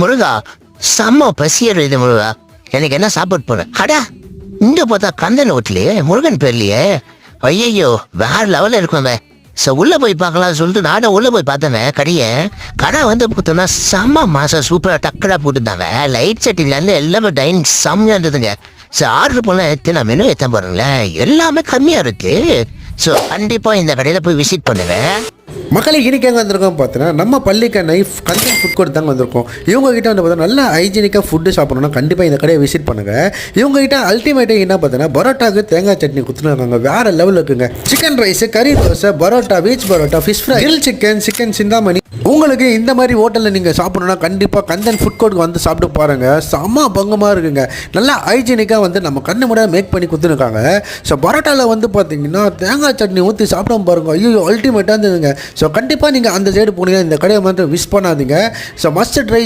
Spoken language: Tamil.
முருகா, செம்ம பசியர் இது முருகா. எனக்கு என்ன சாப்பாடு போறேன் அடா. இங்க பார்த்தா கந்தன் ஹோட்டலையே, முருகன் பேர்லையே. ஐயோ, வேற லெவல்ல இருக்கும். உள்ள போய் பார்க்கலாம் சொல்லிட்டு நானும் உள்ள போய் பார்த்தேன். கடை வந்து பார்த்தோம்னா செம்ம மாசம் சூப்பரா டக்கடா போட்டுருந்தாங்க. லைட் செட்டிங்ல இருந்து எல்லாமே டைனிங் செம்மையா இருந்ததுங்க. ஆர்டர் பண்ண எத்தனை மெனு எத்தனை பாருங்களேன், எல்லாமே கம்மியா இருக்கு. கண்டிப்பா இந்த கடையில போய் விசிட் பண்ணுவேன். மக்களை இன்னைக்கு எங்கே வந்திருக்கோம் பார்த்தீங்கன்னா, நம்ம பள்ளிக்கண்ணை கந்தன் ஃபுட் கோர்ட் தாங்க வந்திருக்கோம். இவங்ககிட்ட வந்து பார்த்தா நல்லா ஹைஜீனிக்காக ஃபுட்டு சாப்பிடணும்னா கண்டிப்பாக இந்த கடையை விசிட் பண்ணுங்கள். இவங்ககிட்ட அல்டிமேட்டாக என்ன பார்த்தீங்கன்னா, பரோட்டாவுக்கு தேங்காய் சட்னி கொடுத்துருக்காங்க. வேறு லெவலில் இருக்குங்க. சிக்கன் ரைஸு, கறி dosa, parotta, veg parotta, fish fry, grill chicken Chintamani. உங்களுக்கு இந்த மாதிரி ஹோட்டலில் நீங்கள் சாப்பிடணும்னா கண்டிப்பாக கந்தன் ஃபுட் கோர்ட்டுக்கு வந்து சாப்பிட்டு பாருங்கள். செம்ம பங்கமாக இருக்குங்க. நல்லா ஹைஜீனிக்காக வந்து நம்ம கண்ணு முன்னாடி மேக் பண்ணி கொடுத்துருக்காங்க. பரோட்டாவில் வந்து பார்த்தீங்கன்னா தேங்காய் சட்னி ஊற்றி சாப்பிடாம பாருங்க. ஐயோ, அல்டிமேட்டாக இருந்ததுங்க. கண்டிப்பாக நீங்கள் அந்த சைடு போனீங்கன்னா இந்த கடையை வந்து மிஸ் பண்ணாதீங்க. Must try.